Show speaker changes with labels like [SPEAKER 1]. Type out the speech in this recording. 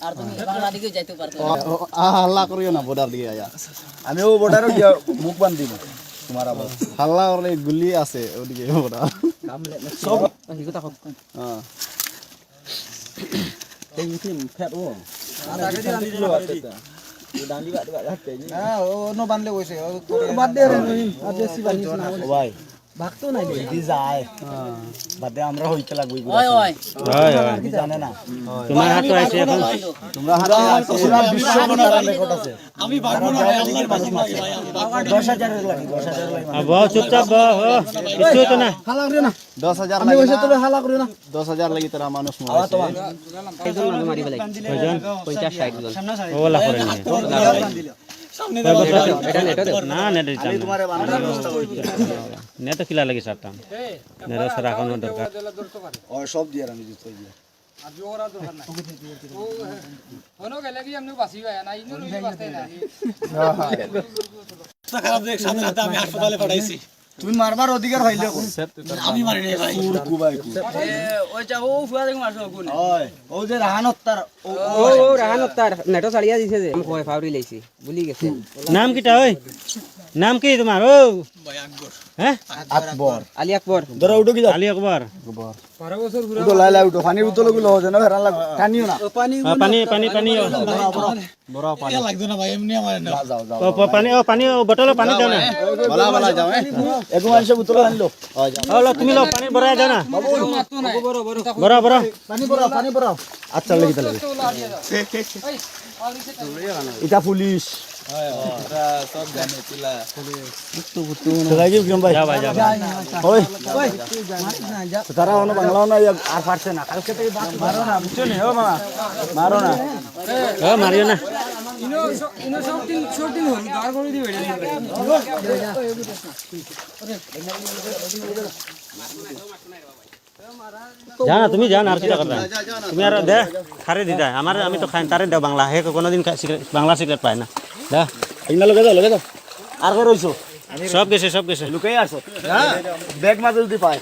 [SPEAKER 1] আর তুমি বাংলা দিকে যাইতে পারতো
[SPEAKER 2] হাল্লা করিও না বর্ডার দিকে আয়া
[SPEAKER 3] আমিও বর্ডারে গিয়া মুখ বান্ধ দিব তোমার আবার
[SPEAKER 2] হাল্লা করলে গুলি আছে ওদিকে বর্ডার
[SPEAKER 3] সব
[SPEAKER 1] হিগো তাকো
[SPEAKER 2] হ্যাঁ
[SPEAKER 3] এই মিটিং ফেট ও আর আগে দিয়ে আনি দিলো আছে ডান্ডি বাদ বাদ হাতে হ্যাঁ ও নো বানলে কইছে ও বাদ দে রে আর বেশি বানিস না ভাই ভাগতো নাই দি যায় হ্যাঁ বাদে আমরা হইতে লাগবই
[SPEAKER 1] ওই ওই
[SPEAKER 3] কি জানে না
[SPEAKER 4] তোমার হাতে আছে এখন
[SPEAKER 2] তোমরা হাতে আছে
[SPEAKER 3] পুরো বিশ্ব বনার রেকর্ড আছে
[SPEAKER 5] আমি পারবো না ভাই আল্লাহর বাজি মারি ভাই আমি
[SPEAKER 3] 10000 এর লাগি 10000 এর লাগি
[SPEAKER 4] বহু চুপচাপ কিছু তো না
[SPEAKER 3] হালা করিও না
[SPEAKER 2] 10000
[SPEAKER 3] আমি কইছে তোরে হালা করিও না
[SPEAKER 2] 10000 লাগি তারা মানুষ
[SPEAKER 3] আওয়া তো
[SPEAKER 2] মরে
[SPEAKER 1] একজন মানুষ মারি ফেলাই
[SPEAKER 4] কয়জন
[SPEAKER 1] 50 60 জন
[SPEAKER 4] ওলা করে নিয়ে
[SPEAKER 5] সামনে
[SPEAKER 1] এটা নেটো দে
[SPEAKER 4] না নেট দিতাম
[SPEAKER 3] আমি তোমারে বানানোর ব্যবস্থা করি
[SPEAKER 4] নেট তো কিলা লাগি সারতাম নেট সারা এখন দরকার
[SPEAKER 3] ও সব দিয়ে আমি দিতে দিয়ে
[SPEAKER 5] আর জোরা দরকার নাই ও হনো গেলে কি এমনি বাসি ভাই না ইনো রই বাসতে না তো খারাপ দেখ সামনে হাতে আমি হাসপাতালে পাঠাইছি
[SPEAKER 3] তুমি মারবার অধিকার হইলে
[SPEAKER 5] আমি মারি নাই ভাই
[SPEAKER 3] কুবাই
[SPEAKER 1] ওই যাও ফুয়া দেখো মারছো কোন
[SPEAKER 3] ওই ও যে রাহানত তার
[SPEAKER 1] ও রাহান তার নেটো চালিয়া দিছে যে আমি কই ফাউরি লাইছি ভুলি গেছে
[SPEAKER 4] নাম কিটা ওই নাম কি তোমার ও
[SPEAKER 5] ভাই আকবর
[SPEAKER 4] হ্যাঁ
[SPEAKER 3] আকবর
[SPEAKER 1] আলী আকবর
[SPEAKER 3] ধরো উঠো কি
[SPEAKER 4] আলী আকবর
[SPEAKER 5] 12 বছর ঘুরে
[SPEAKER 3] উঠো লাই লাই উঠো পানির বোতল গুলো যেন হেরান লাগ টানিও না
[SPEAKER 1] পানি
[SPEAKER 4] পানি পানি পানি
[SPEAKER 3] বড় পানি
[SPEAKER 5] ইয়া লাগতো না ভাই এমনি আমার না
[SPEAKER 3] যাও যাও
[SPEAKER 4] পানি বোতল পানি দাও না
[SPEAKER 2] বলা বলা যাও
[SPEAKER 3] এগো আনছে বোতল আনলো ও যাও
[SPEAKER 4] লো তুমি লো পানি ভরাই দাও না
[SPEAKER 5] মারতো না বড় বড়
[SPEAKER 4] বড় বড়
[SPEAKER 3] পানি পড়াও আচ্ছা লাগি তাহলে
[SPEAKER 5] এই আউরিতে
[SPEAKER 3] এটা পুলিশ
[SPEAKER 5] সব জানে পিলা
[SPEAKER 3] তো গাইজি কিরম ভাই
[SPEAKER 4] যা ভাই যা
[SPEAKER 3] ওই তারা অন্য বাংলাও না আর পারছে না কালকে থেকে মারো না বুঝছো নি ও মামা মারো না
[SPEAKER 4] ও মারিও না
[SPEAKER 5] ইনো শর্টিং হল দাঁড় করে দিবে
[SPEAKER 4] জানা তুমি জান আর কিটা করবা তুমি আর দে খারে দি যায় আমার আমি তো খাই তারে দাও বাংলা হে কোনোদিন বাংলা সিগারেট পায় না দা
[SPEAKER 3] ইনা লগে দাও আর কই রইছো
[SPEAKER 4] সব গেছে
[SPEAKER 3] লুকাই আসো হ্যাঁ ব্যাগ মাঝে যদি পায়